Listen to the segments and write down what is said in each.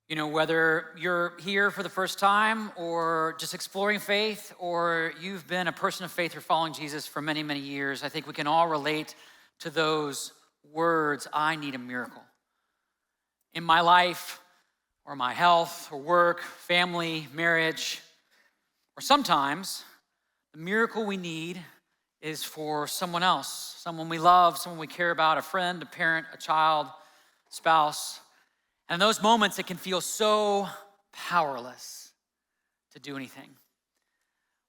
Whether you're here for the first time or just exploring faith, or you've been a person of faith or following Jesus for many, many years, I think we can all relate to those words, I need a miracle. In my life, or my health, or work, family, marriage, or sometimes the miracle we need is for someone else, someone we love, someone we care about, a friend, a parent, a child, spouse. And in those moments, it can feel so powerless to do anything.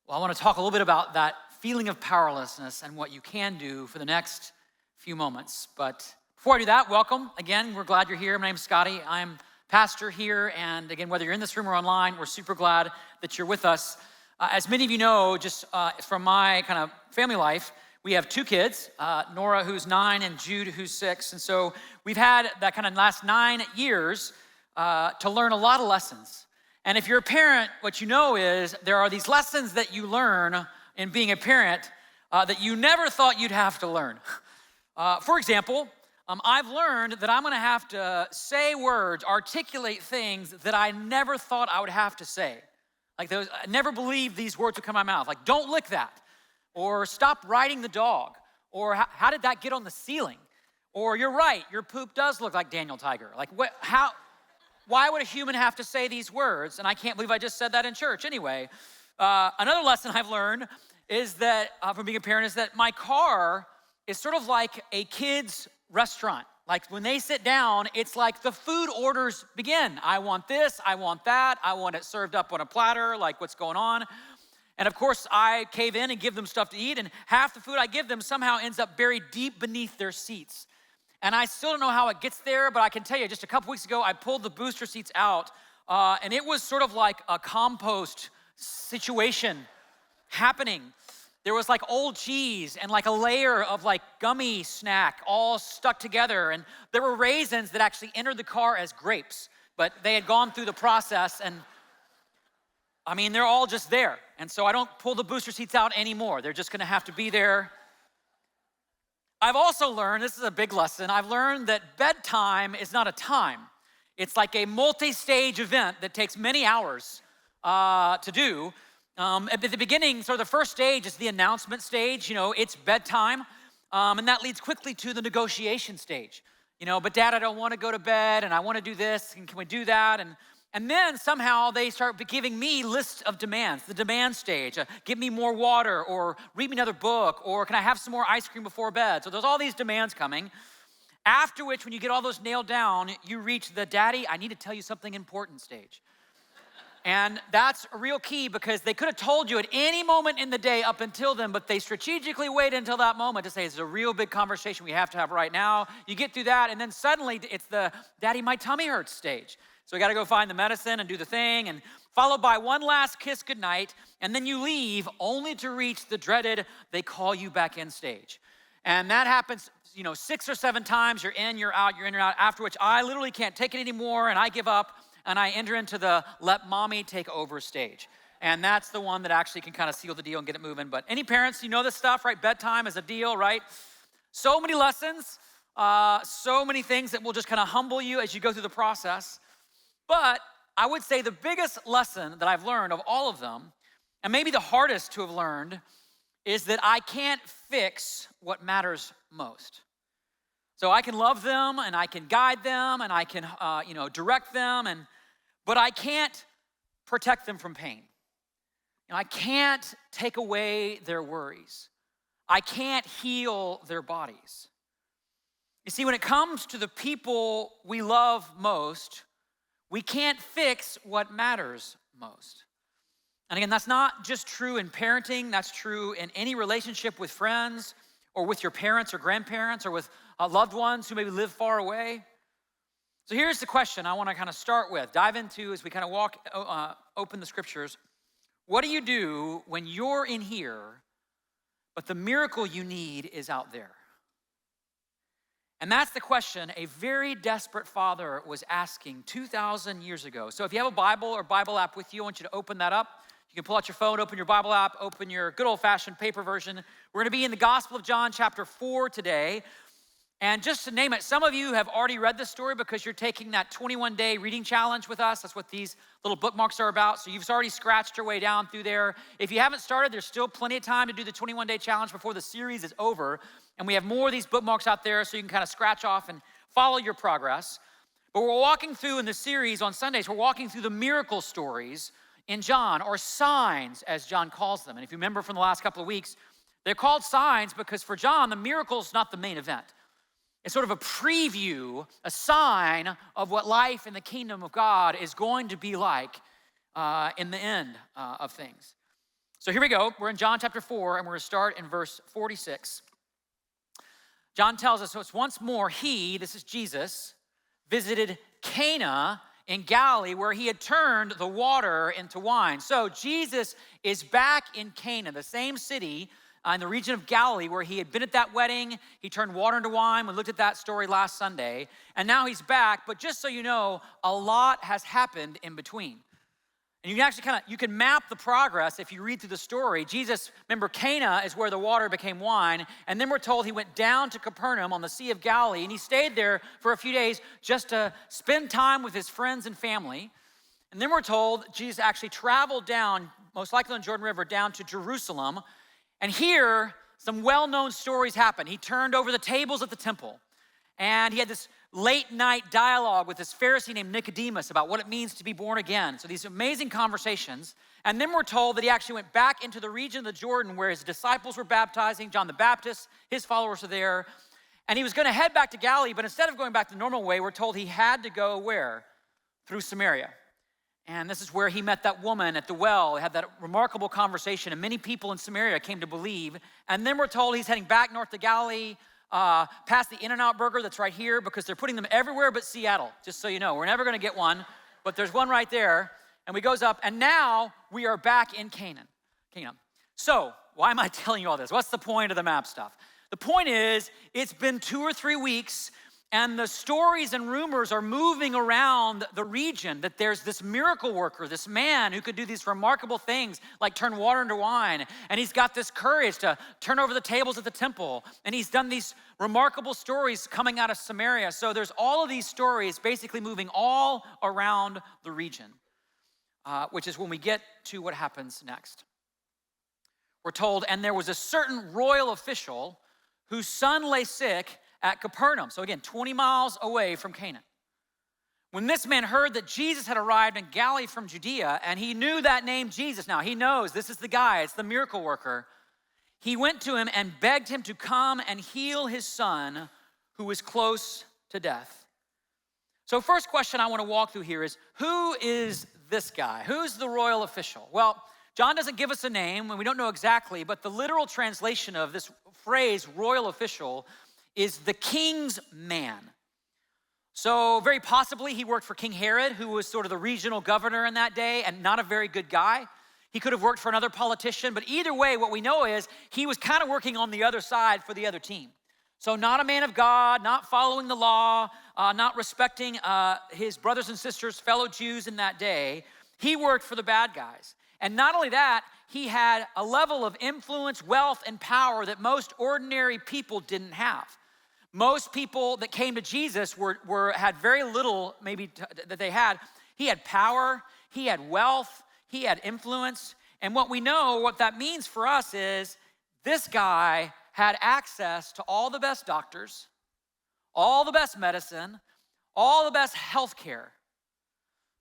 Well, I want to talk a little bit about that feeling of powerlessness and what you can do for the next few moments. But before I do that, welcome. Again, we're glad you're here. My name's Scotty. I'm pastor here. And again, whether you're in this room or online, we're super glad that you're with us. As many of you know, just from my kind of family life, we have two kids, Nora, who's 9, and Jude, who's 6. And so we've had that kind of last 9 years to learn a lot of lessons. And if you're a parent, what you know is there are these lessons that you learn in being a parent that you never thought you'd have to learn. For example, I've learned that I'm gonna have to say words, articulate things that I never thought I would have to say. Like I never believed these words would come out of my mouth. Like, don't lick that. Or stop riding the dog. Or how did that get on the ceiling? Or you're right, your poop does look like Daniel Tiger. Like why would a human have to say these words? And I can't believe I just said that in church. Anyway, another lesson I've learned is that, from being a parent, is that my car is sort of like a kid's restaurant. Like when they sit down, it's like the food orders begin. I want this, I want that, I want it served up on a platter, like what's going on? And of course, I cave in and give them stuff to eat, and half the food I give them somehow ends up buried deep beneath their seats. And I still don't know how it gets there, but I can tell you, just a couple weeks ago, I pulled the booster seats out, and it was sort of like a compost situation happening. There was like old cheese and like a layer of like gummy snack all stuck together. And there were raisins that actually entered the car as grapes, but they had gone through the process, and I mean, they're all just there. And so I don't pull the booster seats out anymore. They're just gonna have to be there. I've also learned, this is a big lesson, I've learned that bedtime is not a time. It's like a multi-stage event that takes many hours to do. At the beginning, so the first stage is the announcement stage. It's bedtime. And that leads quickly to the negotiation stage. But Dad, I don't want to go to bed, and I want to do this, and can we do that? And then somehow they start giving me lists of demands, the demand stage. Give me more water, or read me another book, or can I have some more ice cream before bed? So there's all these demands coming. After which, when you get all those nailed down, you reach the Daddy, I need to tell you something important stage. And that's a real key, because they could have told you at any moment in the day up until then, but they strategically wait until that moment to say, it's a real big conversation we have to have right now. You get through that, and then suddenly it's the Daddy, my tummy hurts stage. So we gotta go find the medicine and do the thing, and followed by one last kiss goodnight, and then you leave only to reach the dreaded, they call you back in stage. And that happens 6 or 7 times. You're in, you're out, you're in, you're out, after which I literally can't take it anymore, and I give up, and I enter into the let mommy take over stage. And that's the one that actually can kind of seal the deal and get it moving. But any parents, you know this stuff, right? Bedtime is a deal, right? So many lessons, so many things that will just kind of humble you as you go through the process. But I would say the biggest lesson that I've learned of all of them, and maybe the hardest to have learned, is that I can't fix what matters most. So I can love them, and I can guide them, and I can direct them, but I can't protect them from pain. I can't take away their worries. I can't heal their bodies. You see, when it comes to the people we love most, we can't fix what matters most. And again, that's not just true in parenting, that's true in any relationship with friends, or with your parents or grandparents, or with loved ones who maybe live far away. So here's the question I want to kind of start with, dive into as we kind of open the scriptures. What do you do when you're in here, but the miracle you need is out there? And that's the question a very desperate father was asking 2,000 years ago. So if you have a Bible or Bible app with you, I want you to open that up. You can pull out your phone, open your Bible app, open your good old-fashioned paper version. We're gonna be in the Gospel of John chapter 4 today. And just to name it, some of you have already read this story because you're taking that 21-day reading challenge with us. That's what these little bookmarks are about. So you've already scratched your way down through there. If you haven't started, there's still plenty of time to do the 21-day challenge before the series is over. And we have more of these bookmarks out there so you can kind of scratch off and follow your progress. But we're walking through in the series on Sundays, we're walking through the miracle stories in John, or signs as John calls them. And if you remember from the last couple of weeks, they're called signs because for John, the miracle's not the main event. It's sort of a preview, a sign of what life in the kingdom of God is going to be like in the end of things. So here we go. We're in John chapter 4, and we're going to start in verse 46. John tells us, so it's once more this is Jesus, visited Cana in Galilee where he had turned the water into wine. So Jesus is back in Cana, the same city in the region of Galilee where he had been at that wedding. He turned water into wine. We looked at that story last Sunday. And now he's back. But just so you know, a lot has happened in between. And you can actually you can map the progress if you read through the story. Jesus, remember, Cana is where the water became wine. And then we're told he went down to Capernaum on the Sea of Galilee. And he stayed there for a few days just to spend time with his friends and family. And then we're told Jesus actually traveled down, most likely on the Jordan River, down to Jerusalem. And here, some well-known stories happen. He turned over the tables at the temple. And he had this late-night dialogue with this Pharisee named Nicodemus about what it means to be born again. So these amazing conversations. And then we're told that he actually went back into the region of the Jordan where his disciples were baptizing. John the Baptist, his followers are there. And he was going to head back to Galilee, but instead of going back the normal way, we're told he had to go where? Through Samaria. And this is where he met that woman at the well, had that remarkable conversation, and many people in Samaria came to believe. And then we're told he's heading back north to Galilee, past the In-N-Out Burger that's right here, because they're putting them everywhere but Seattle, just so you know. We're never gonna get one, but there's one right there. And we goes up, and now we are back in Canaan. So, why am I telling you all this? What's the point of the map stuff? The point is, it's been 2 or 3 weeks, and the stories and rumors are moving around the region that there's this miracle worker, this man who could do these remarkable things like turn water into wine. And he's got this courage to turn over the tables at the temple. And he's done these remarkable stories coming out of Samaria. So there's all of these stories basically moving all around the region, which is when we get to what happens next. We're told, and there was a certain royal official whose son lay sick at Capernaum. So again, 20 miles away from Canaan. When this man heard that Jesus had arrived in Galilee from Judea, and he knew that name Jesus, now he knows this is the guy, it's the miracle worker, he went to him and begged him to come and heal his son who was close to death. So first question I want to walk through here is, who is this guy? Who's the royal official? Well, John doesn't give us a name, and we don't know exactly, but the literal translation of this phrase, royal official, is the king's man. So very possibly he worked for King Herod, who was sort of the regional governor in that day and not a very good guy. He could have worked for another politician, but either way, what we know is he was kind of working on the other side for the other team. So not a man of God, not following the law, not respecting his brothers and sisters, fellow Jews in that day. He worked for the bad guys. And not only that, he had a level of influence, wealth, and power that most ordinary people didn't have. Most people that came to Jesus had very little that they had. He had power, he had wealth, he had influence. And what we know, what that means for us is this guy had access to all the best doctors, all the best medicine, all the best health care.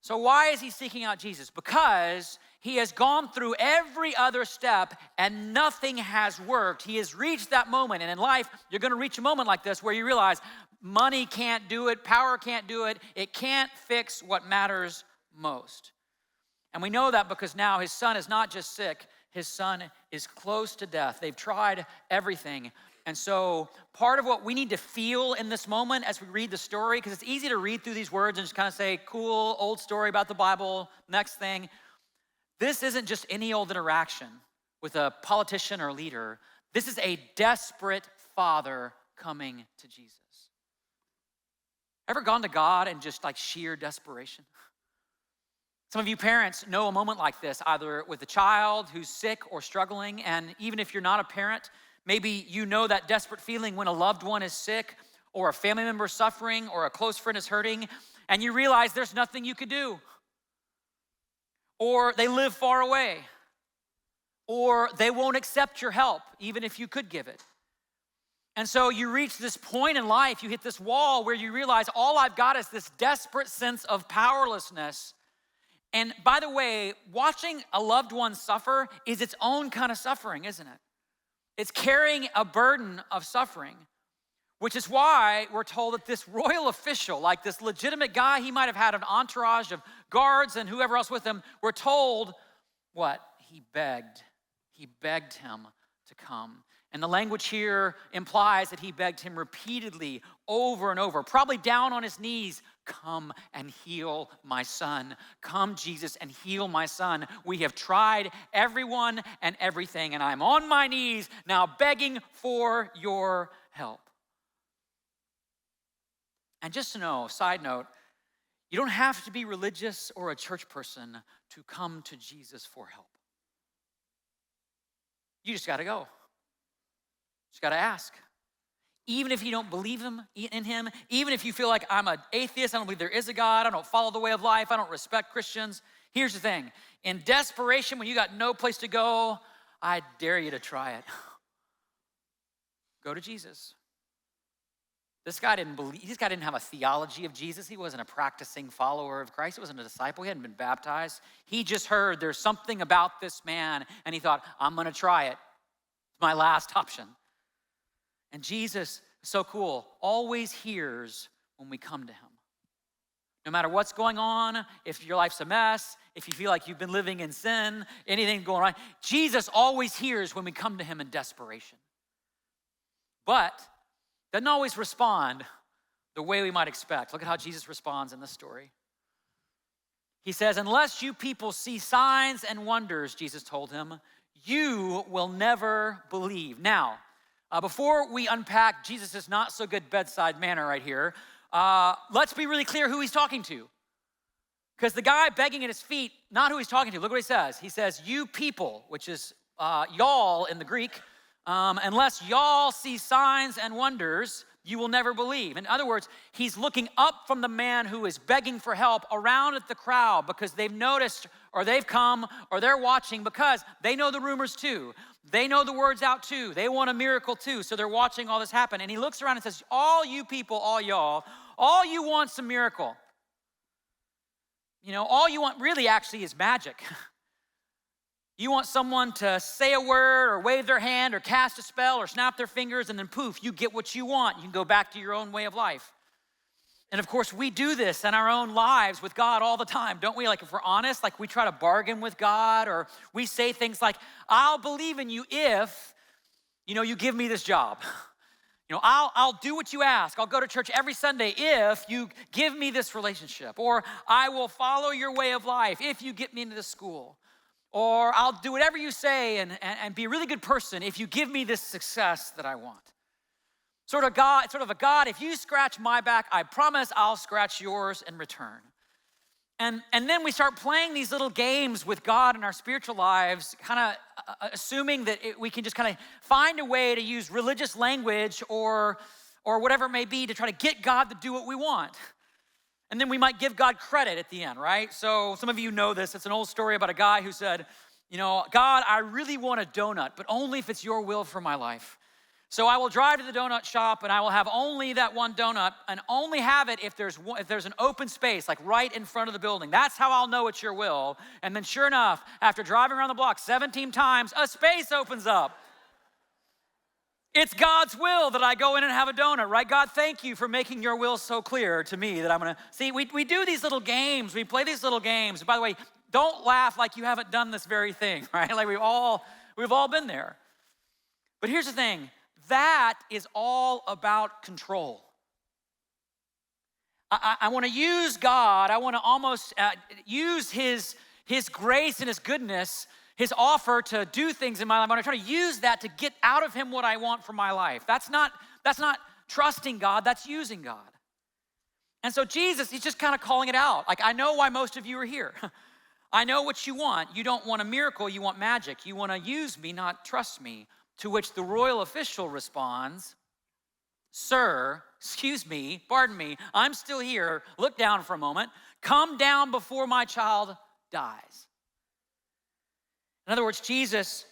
So why is he seeking out Jesus? Because he has gone through every other step and nothing has worked. He has reached that moment. And in life, you're going to reach a moment like this where you realize money can't do it, power can't do it. It can't fix what matters most. And we know that because now his son is not just sick, his son is close to death. They've tried everything. And so part of what we need to feel in this moment as we read the story, because it's easy to read through these words and just kind of say, cool, old story about the Bible, next thing. This isn't just any old interaction with a politician or leader. This is a desperate father coming to Jesus. Ever gone to God in just like sheer desperation? Some of you parents know a moment like this, either with a child who's sick or struggling, and even if you're not a parent, maybe you know that desperate feeling when a loved one is sick, or a family member suffering, or a close friend is hurting, and you realize there's nothing you could do, or they live far away, or they won't accept your help, even if you could give it. And so you reach this point in life, you hit this wall where you realize all I've got is this desperate sense of powerlessness. And by the way, watching a loved one suffer is its own kind of suffering, isn't it? It's carrying a burden of suffering, which is why we're told that this royal official, like this legitimate guy, he might have had an entourage of guards and whoever else with him, we're told what? He begged him to come. And the language here implies that he begged him repeatedly over and over, probably down on his knees. Come and heal my son. Come, Jesus, and heal my son. We have tried everyone and everything, and I'm on my knees now begging for your help. And just to know, side note, you don't have to be religious or a church person to come to Jesus for help. You just got to go. Just got to ask. Even if you don't believe in him, even if you feel like I'm an atheist, I don't believe there is a God, I don't follow the way of life, I don't respect Christians. Here's the thing. In desperation, when you got no place to go, I dare you to try it. Go to Jesus. This guy didn't have a theology of Jesus. He wasn't a practicing follower of Christ. He wasn't a disciple. He hadn't been baptized. He just heard there's something about this man, and he thought, I'm going to try it. It's my last option. And Jesus, so cool, always hears when we come to him. No matter what's going on, if your life's a mess, if you feel like you've been living in sin, anything going on, Jesus always hears when we come to him in desperation. But doesn't always respond the way we might expect. Look at how Jesus responds in this story. He says, unless you people see signs and wonders, Jesus told him, you will never believe. Now, before we unpack Jesus' not so good bedside manner right here, let's be really clear who he's talking to. Because the guy begging at his feet, not who he's talking to. Look what he says. He says, you people, which is y'all in the Greek, unless y'all see signs and wonders, you will never believe. In other words, he's looking up from the man who is begging for help around at the crowd because they've noticed or they've come or they're watching because they know the rumors too. They know the words out too. They want a miracle too. So they're watching all this happen. And he looks around and says, all you people, all y'all, all you want's a miracle. You know, all you want really actually is magic. You want someone to say a word or wave their hand or cast a spell or snap their fingers and then poof, you get what you want. You can go back to your own way of life. And of course, we do this in our own lives with God all the time, don't we? Like if we're honest, like we try to bargain with God or we say things like, I'll believe in you if, you give me this job. I'll do what you ask. I'll go to church every Sunday if you give me this relationship. Or I will follow your way of life if you get me into this school. Or I'll do whatever you say and be a really good person if you give me this success that I want. Sort of a God, if you scratch my back, I promise I'll scratch yours in return. And then we start playing these little games with God in our spiritual lives, kind of assuming that we can just kind of find a way to use religious language or whatever it may be to try to get God to do what we want. And then we might give God credit at the end, right? So some of you know this. It's an old story about a guy who said, God, I really want a donut, but only if it's your will for my life. So I will drive to the donut shop and I will have only that one donut and only have it if there's an open space, like right in front of the building. That's how I'll know it's your will. And then sure enough, after driving around the block 17 times, a space opens up. It's God's will that I go in and have a donut, right? God, thank you for making your will so clear to me that I'm gonna, see, we do these little games, we play these little games. By the way, don't laugh like you haven't done this very thing, right? Like we've all been there. But here's the thing, that is all about control. I wanna use God, I wanna almost use his grace and his goodness, his offer to do things in my life. I'm trying to use that to get out of him what I want for my life. That's not trusting God, that's using God. And so Jesus, he's just kind of calling it out. Like, I know why most of you are here. I know what you want. You don't want a miracle, you want magic. You want to use me, not trust me. To which the royal official responds, sir, excuse me, pardon me, I'm still here. Look down for a moment. Come down before my child dies. In other words, Jesus,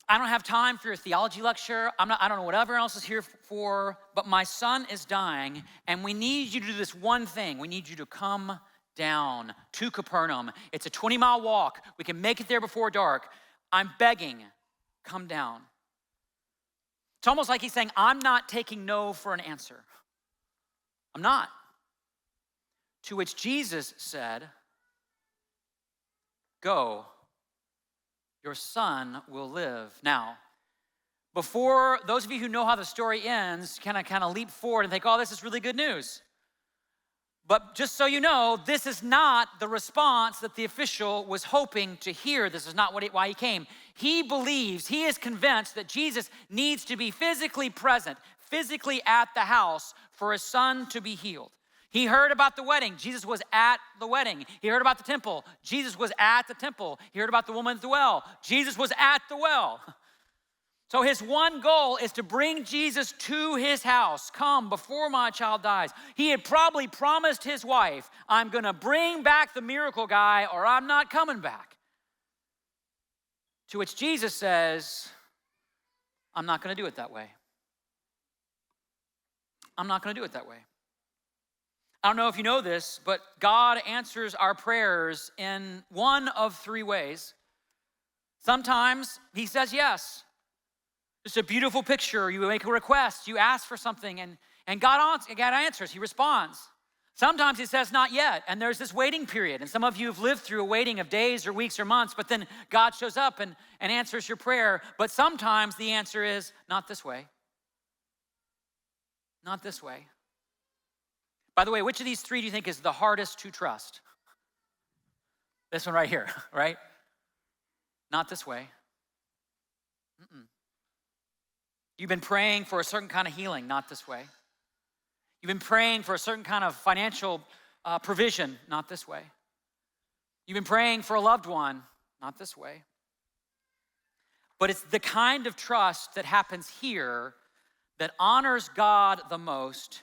I don't have time for your theology lecture. I don't know what everyone else is here for, but my son is dying, and we need you to do this one thing. We need you to come down to Capernaum. It's a 20-mile walk. We can make it there before dark. I'm begging, come down. It's almost like he's saying, I'm not taking no for an answer. I'm not. To which Jesus said, go, your son will live. Now, before those of you who know how the story ends, kind of leap forward and think, oh, this is really good news. But just so you know, this is not the response that the official was hoping to hear. This is not why he came. He believes, he is convinced that Jesus needs to be physically present, physically at the house for his son to be healed. He heard about the wedding. Jesus was at the wedding. He heard about the temple. Jesus was at the temple. He heard about the woman at the well. Jesus was at the well. So his one goal is to bring Jesus to his house. Come before my child dies. He had probably promised his wife, I'm going to bring back the miracle guy or I'm not coming back. To which Jesus says, I'm not going to do it that way. I'm not going to do it that way. I don't know if you know this, but God answers our prayers in one of three ways. Sometimes he says yes. It's a beautiful picture. You make a request, you ask for something, and God answers, he responds. Sometimes he says not yet, and there's this waiting period. And some of you have lived through a waiting of days or weeks or months, but then God shows up and answers your prayer. But sometimes the answer is not this way. Not this way. By the way, which of these three do you think is the hardest to trust? This one right here, right? Not this way. You've been praying for a certain kind of healing, not this way. You've been praying for a certain kind of financial provision, not this way. You've been praying for a loved one, not this way. But it's the kind of trust that happens here that honors God the most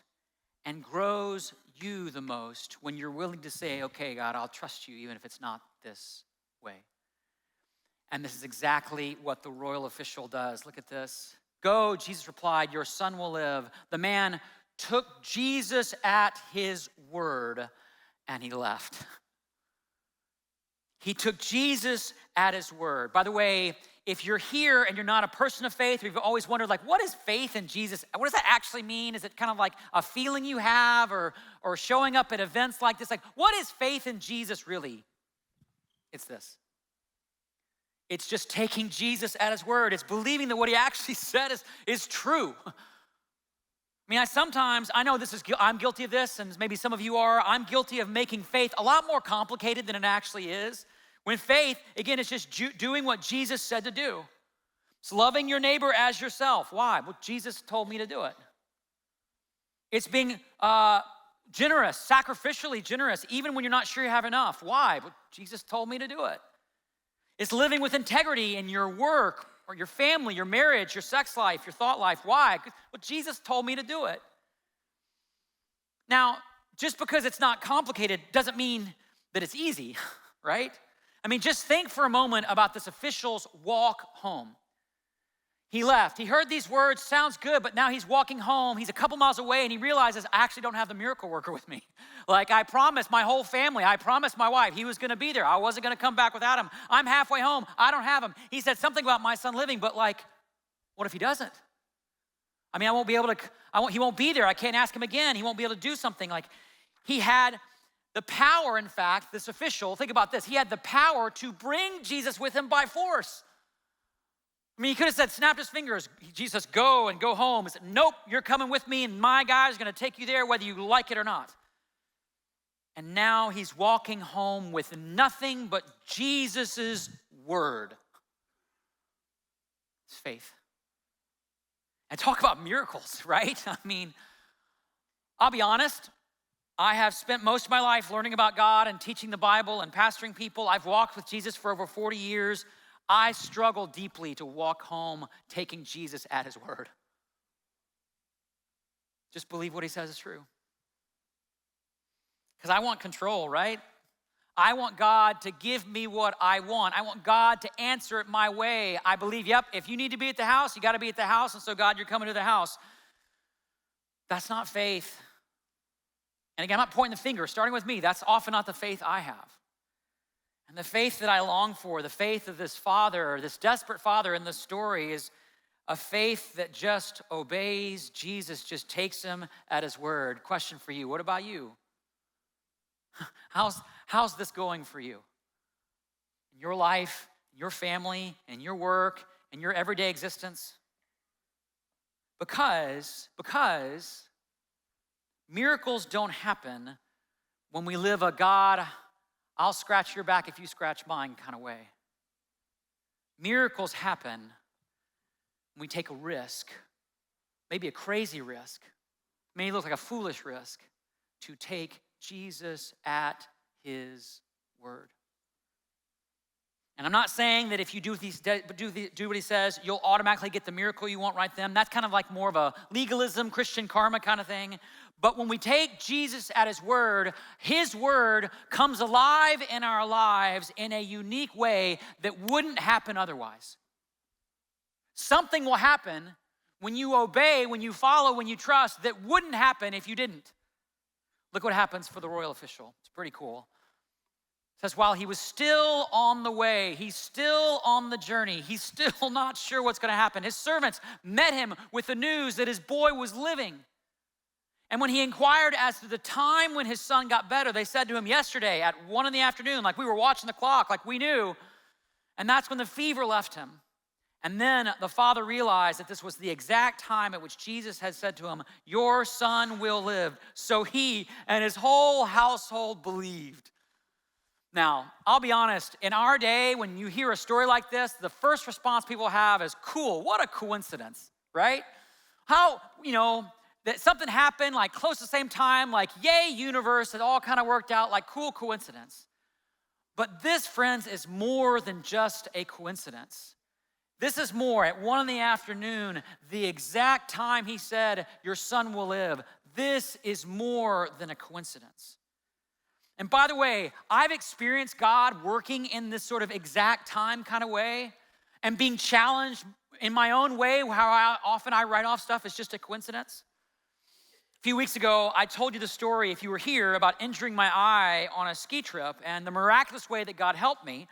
and grows you the most when you're willing to say, okay, God, I'll trust you even if it's not this way. And this is exactly what the royal official does. Look at this. Go, Jesus replied, your son will live. The man took Jesus at his word and he left. He took Jesus at his word. By the way, if you're here and you're not a person of faith, or you've always wondered, like, what is faith in Jesus? What does that actually mean? Is it kind of like a feeling you have or showing up at events like this? Like, what is faith in Jesus really? It's this. It's just taking Jesus at his word. It's believing that what he actually said is true. I mean, I know I'm guilty of this, and maybe some of you are. I'm guilty of making faith a lot more complicated than it actually is. When faith, again, is just doing what Jesus said to do. It's loving your neighbor as yourself. Why? Well, Jesus told me to do it. It's being generous, sacrificially generous, even when you're not sure you have enough. Why? Well, Jesus told me to do it. It's living with integrity in your work or your family, your marriage, your sex life, your thought life. Why? Well, Jesus told me to do it. Now, just because it's not complicated doesn't mean that it's easy, right? I mean, just think for a moment about this official's walk home. He left. He heard these words, sounds good, but now he's walking home. He's a couple miles away, and he realizes, I actually don't have the miracle worker with me. Like, I promised my whole family, I promised my wife, he was going to be there. I wasn't going to come back without him. I'm halfway home. I don't have him. He said something about my son living, but like, what if he doesn't? I mean, he won't be there. I can't ask him again. He won't be able to do something. Like, he had the power, in fact, this official, think about this. He had the power to bring Jesus with him by force. I mean, he could have said, snapped his fingers, Jesus, go and go home. He said, nope, you're coming with me, and my guy's going to take you there whether you like it or not. And now he's walking home with nothing but Jesus' word. It's faith. And talk about miracles, right? I mean, I'll be honest. I have spent most of my life learning about God and teaching the Bible and pastoring people. I've walked with Jesus for over 40 years. I struggle deeply to walk home taking Jesus at his word. Just believe what he says is true. Because I want control, right? I want God to give me what I want. I want God to answer it my way. I believe, yep, if you need to be at the house, you got to be at the house. And so, God, you're coming to the house. That's not faith. And again, I'm not pointing the finger, starting with me. That's often not the faith I have. And the faith that I long for, the faith of this father, this desperate father in this story, is a faith that just obeys Jesus, just takes him at his word. Question for you, what about you? How's this going for you? In your life, your family, and your work, and your everyday existence? Because miracles don't happen when we live a God, I'll scratch your back if you scratch mine kind of way. Miracles happen when we take a risk, maybe a crazy risk, maybe look like a foolish risk, to take Jesus at his word. And I'm not saying that if you do what he says, you'll automatically get the miracle you want right then. That's kind of like more of a legalism, Christian karma kind of thing. But when we take Jesus at his word comes alive in our lives in a unique way that wouldn't happen otherwise. Something will happen when you obey, when you follow, when you trust that wouldn't happen if you didn't. Look what happens for the royal official. It's pretty cool. It says, while he was still on the way, he's still on the journey, he's still not sure what's going to happen. His servants met him with the news that his boy was living. And when he inquired as to the time when his son got better, they said to him yesterday at 1 p.m, like we were watching the clock, like we knew. And that's when the fever left him. And then the father realized that this was the exact time at which Jesus had said to him, your son will live. So he and his whole household believed. Now, I'll be honest, in our day, when you hear a story like this, the first response people have is, cool, what a coincidence, right? How, that something happened like close to the same time, like yay, universe, it all kind of worked out, like cool coincidence. But this, friends, is more than just a coincidence. This is more. At 1 p.m, the exact time he said, your son will live, this is more than a coincidence. And by the way, I've experienced God working in this sort of exact time kind of way and being challenged in my own way, how often I write off stuff as just a coincidence. A few weeks ago, I told you the story, if you were here, about injuring my eye on a ski trip and the miraculous way that God helped me.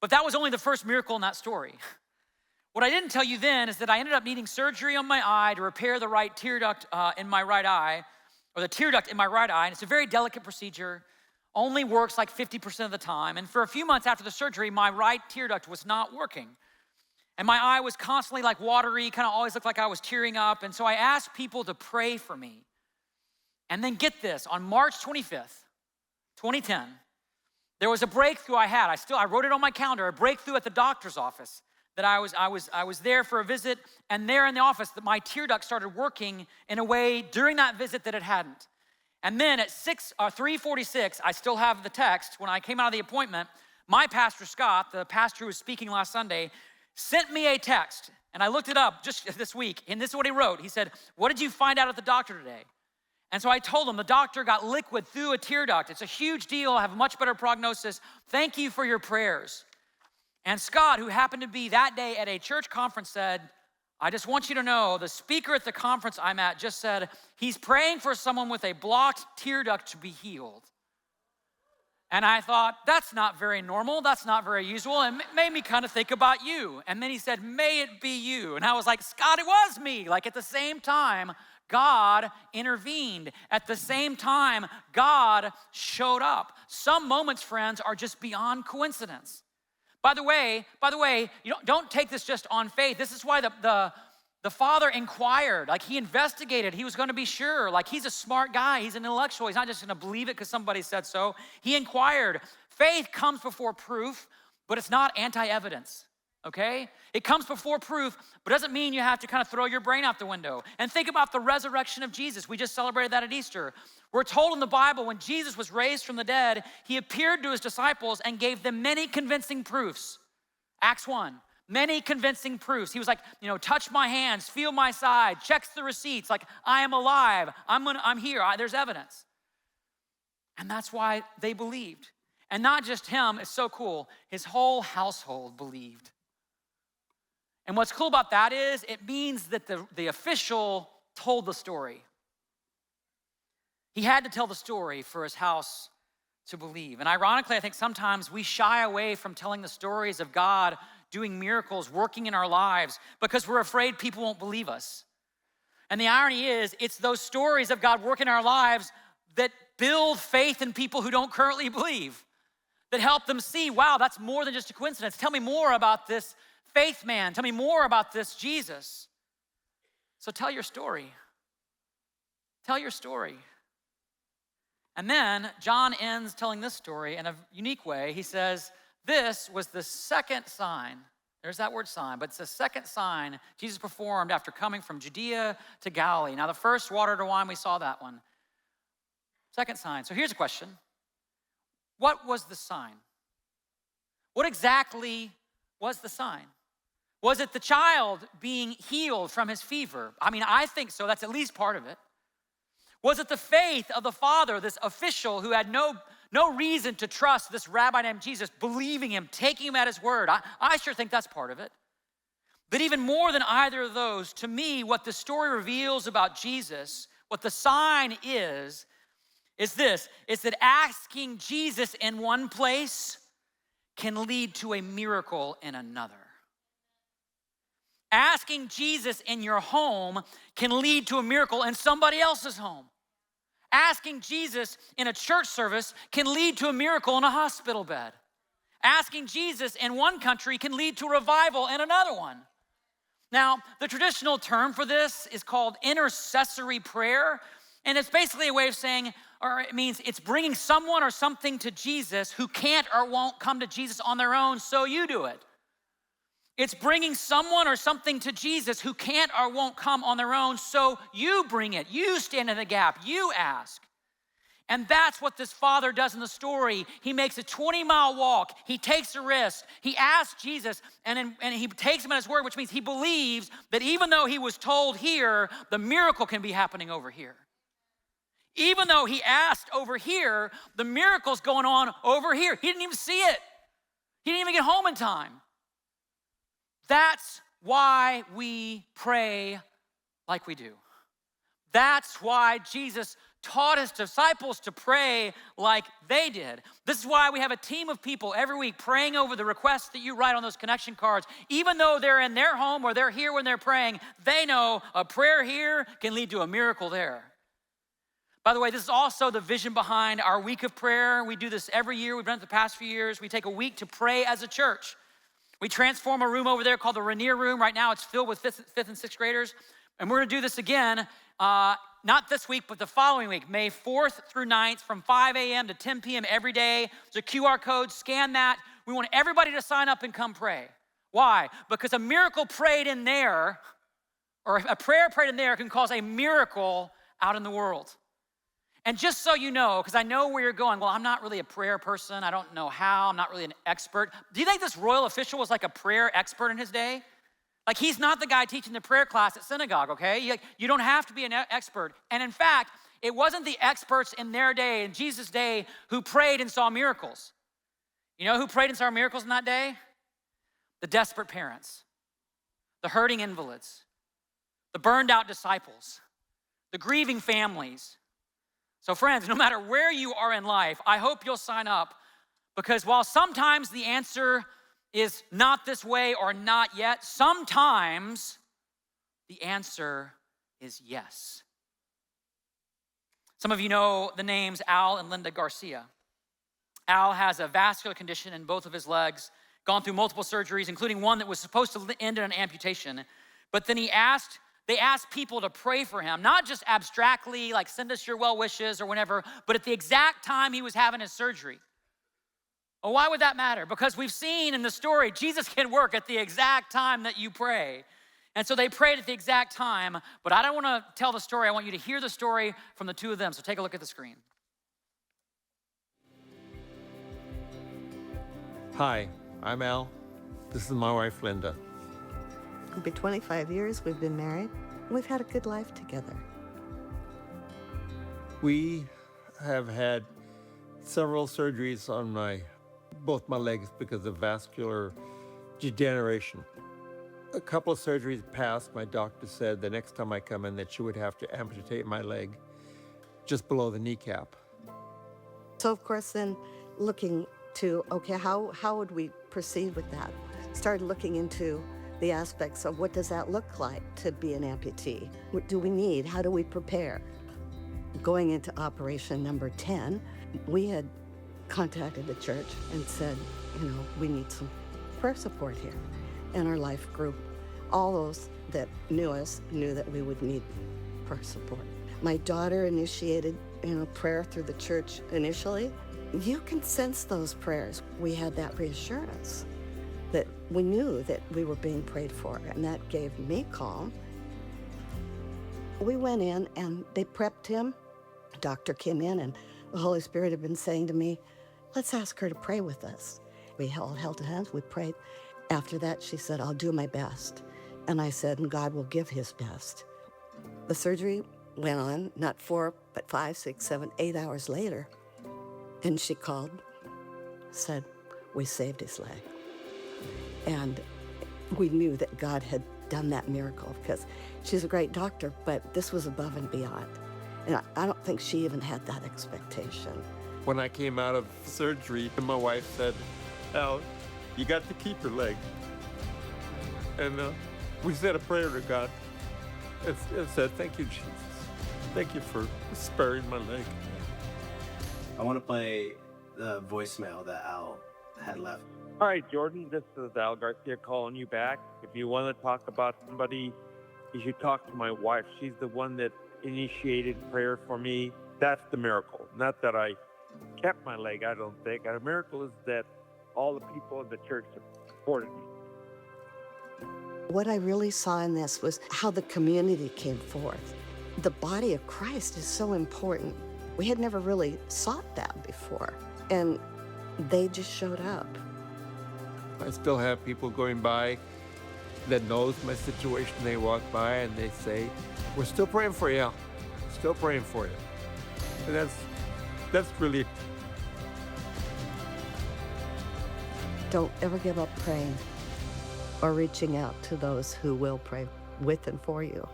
But that was only the first miracle in that story. What I didn't tell you then is that I ended up needing surgery on my eye to repair the right tear duct in my right eye, or the tear duct in my right eye. And it's a very delicate procedure, only works like 50% of the time. And for a few months after the surgery, my right tear duct was not working. And my eye was constantly like watery, kind of always looked like I was tearing up. And so I asked people to pray for me. And then get this, on March 25th, 2010, there was a breakthrough I had. I wrote it on my calendar, a breakthrough at the doctor's office. That I was there for a visit, and there in the office, that my tear duct started working in a way during that visit that it hadn't. And then at 3:46, I still have the text, when I came out of the appointment, my pastor, Scott, the pastor who was speaking last Sunday, sent me a text, and I looked it up just this week, and this is what he wrote. He said, what did you find out at the doctor today? And so I told him the doctor got liquid through a tear duct. It's a huge deal. I have a much better prognosis. Thank you for your prayers. And Scott, who happened to be that day at a church conference, said, I just want you to know, the speaker at the conference I'm at just said, he's praying for someone with a blocked tear duct to be healed. And I thought, that's not very normal, that's not very usual, and it made me kind of think about you. And then he said, may it be you. And I was like, Scott, it was me. Like at the same time, God intervened. At the same time, God showed up. Some moments, friends, are just beyond coincidence. By the way, you don't take this just on faith. This is why the father inquired, like he investigated. He was going to be sure. Like he's a smart guy. He's an intellectual. He's not just going to believe it because somebody said so. He inquired. Faith comes before proof, but it's not anti-evidence, okay? It comes before proof, but doesn't mean you have to kind of throw your brain out the window. And think about the resurrection of Jesus. We just celebrated that at Easter. We're told in the Bible when Jesus was raised from the dead, he appeared to his disciples and gave them many convincing proofs. Acts 1, Many convincing proofs. He was like, touch my hands, feel my side, checks the receipts, like I am alive, I'm here, there's evidence. And that's why they believed. And not just him, it's so cool, his whole household believed. And what's cool about that is it means that the official told the story. He had to tell the story for his house to believe. And ironically, I think sometimes we shy away from telling the stories of God doing miracles, working in our lives, because we're afraid people won't believe us. And the irony is, it's those stories of God working in our lives that build faith in people who don't currently believe, that help them see, wow, that's more than just a coincidence. Tell me more about this faith man. Tell me more about this Jesus. So tell your story. Tell your story. And then John ends telling this story in a unique way. He says, this was the second sign. There's that word sign, but it's the second sign Jesus performed after coming from Judea to Galilee. Now, the first water to wine, we saw that one. Second sign. So here's a question. What was the sign? What exactly was the sign? Was it the child being healed from his fever? I mean, I think so. That's at least part of it. Was it the faith of the father, this official who had no reason to trust this rabbi named Jesus, believing him, taking him at his word? I sure think that's part of it. But even more than either of those, to me, what the story reveals about Jesus, what the sign is this, is that asking Jesus in one place can lead to a miracle in another. Asking Jesus in your home can lead to a miracle in somebody else's home. Asking Jesus in a church service can lead to a miracle in a hospital bed. Asking Jesus in one country can lead to revival in another one. Now, the traditional term for this is called intercessory prayer, and it's basically a way of saying, or it means it's bringing someone or something to Jesus who can't or won't come to Jesus on their own, so you do it. It's bringing someone or something to Jesus who can't or won't come on their own, so you bring it. You stand in the gap. You ask. And that's what this father does in the story. He makes a 20-mile walk. He takes a risk. He asks Jesus, and he takes him at his word, which means he believes that even though he was told here, the miracle can be happening over here. Even though he asked over here, the miracle's going on over here. He didn't even see it. He didn't even get home in time. That's why we pray like we do. That's why Jesus taught his disciples to pray like they did. This is why we have a team of people every week praying over the requests that you write on those connection cards. Even though they're in their home or they're here when they're praying, they know a prayer here can lead to a miracle there. By the way, this is also the vision behind our week of prayer. We do this every year. We've done it the past few years. We take a week to pray as a church. We transform a room over there called the Rainier Room. Right now, it's filled with fifth and sixth graders. And we're gonna do this again, not this week, but the following week, May 4th through 9th, from 5 a.m. to 10 p.m. every day. There's a QR code, scan that. We want everybody to sign up and come pray. Why? Because a miracle prayed in there, or a prayer prayed in there can cause a miracle out in the world. And just so you know, because I know where you're going, well, I'm not really a prayer person. I don't know how. I'm not really an expert. Do you think this royal official was like a prayer expert in his day? Like, he's not the guy teaching the prayer class at synagogue, okay? You don't have to be an expert. And in fact, it wasn't the experts in their day, in Jesus' day, who prayed and saw miracles. You know who prayed and saw miracles in that day? The desperate parents, the hurting invalids, the burned out disciples, the grieving families. So friends, no matter where you are in life, I hope you'll sign up, because while sometimes the answer is not this way or not yet, sometimes the answer is yes. Some of you know the names Al and Linda Garcia. Al has a vascular condition in both of his legs, gone through multiple surgeries, including one that was supposed to end in an amputation. But then they asked people to pray for him, not just abstractly, like send us your well wishes or whatever, but at the exact time he was having his surgery. Well, why would that matter? Because we've seen in the story, Jesus can work at the exact time that you pray. And so they prayed at the exact time, but I don't want to tell the story. I want you to hear the story from the two of them. So take a look at the screen. Hi, I'm Al. This is my wife, Linda. It'll be 25 years we've been married. We've had a good life together. We have had several surgeries on both my legs because of vascular degeneration. A couple of surgeries passed. My doctor said the next time I come in that she would have to amputate my leg just below the kneecap. So of course then looking to, okay, how would we proceed with that? Started looking into the aspects of what does that look like to be an amputee? What do we need? How do we prepare? Going into operation number 10, we had contacted the church and said, we need some prayer support here. And our life group, all those that knew us knew that we would need prayer support. My daughter initiated, prayer through the church initially. You can sense those prayers. We had that reassurance that we knew that we were being prayed for, and that gave me calm. We went in and they prepped him. The doctor came in and the Holy Spirit had been saying to me, let's ask her to pray with us. We all held hands, we prayed. After that, she said, I'll do my best. And I said, and God will give his best. The surgery went on, not 4, but 5, 6, 7, 8 hours later. And she called, said, we saved his leg. And we knew that God had done that miracle because she's a great doctor, but this was above and beyond. And I don't think she even had that expectation. When I came out of surgery, my wife said, Al, you got to keep your leg. And we said a prayer to God and said, thank you, Jesus. Thank you for sparing my leg. I want to play the voicemail that Al had left. Hi, Jordan. This is Al Garcia calling you back. If you want to talk about somebody, you should talk to my wife. She's the one that initiated prayer for me. That's the miracle. Not that I kept my leg, I don't think. The miracle is that all the people in the church supported me. What I really saw in this was how the community came forth. The body of Christ is so important. We had never really sought that before, and they just showed up. I still have people going by that knows my situation. They walk by and they say, we're still praying for you, Al. Still praying for you. And that's really... Don't ever give up praying or reaching out to those who will pray with and for you.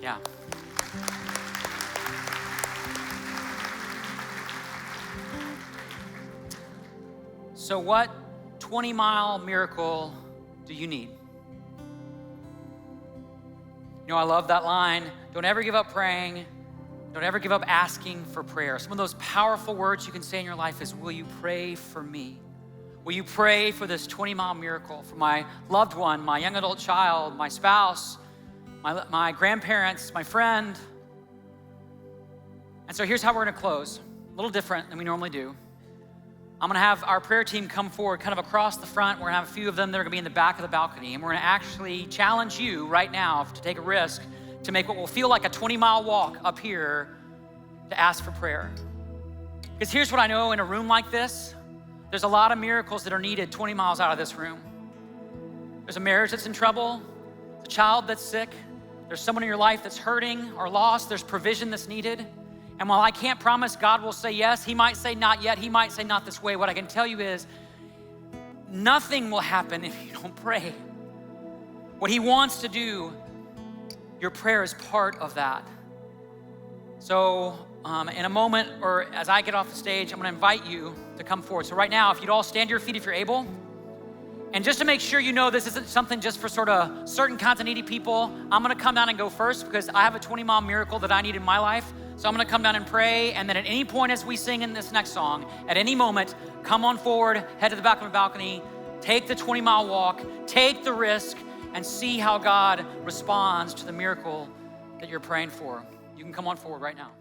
Yeah. So what 20-mile miracle do you need? I love that line. Don't ever give up praying. Don't ever give up asking for prayer. Some of those powerful words you can say in your life is, will you pray for me? Will you pray for this 20-mile miracle for my loved one, my young adult child, my spouse, my grandparents, my friend? And so here's how we're gonna close. A little different than we normally do. I'm gonna have our prayer team come forward kind of across the front. We're gonna have a few of them that are gonna be in the back of the balcony, and we're gonna actually challenge you right now to take a risk to make what will feel like a 20-mile walk up here to ask for prayer. Because here's what I know in a room like this, there's a lot of miracles that are needed 20 miles out of this room. There's a marriage that's in trouble, a child that's sick, there's someone in your life that's hurting or lost, there's provision that's needed. And while I can't promise God will say yes, he might say not yet, he might say not this way. What I can tell you is nothing will happen if you don't pray. What he wants to do, your prayer is part of that. So in a moment, or as I get off the stage, I'm gonna invite you to come forward. So right now, if you'd all stand to your feet if you're able. And just to make sure you know this isn't something just for sort of certain kinds of needy people, I'm gonna come down and go first because I have a 20-mile miracle that I need in my life. So I'm gonna come down and pray, and then at any point as we sing in this next song, at any moment, come on forward, head to the back of the balcony, take the 20-mile walk, take the risk, and see how God responds to the miracle that you're praying for. You can come on forward right now.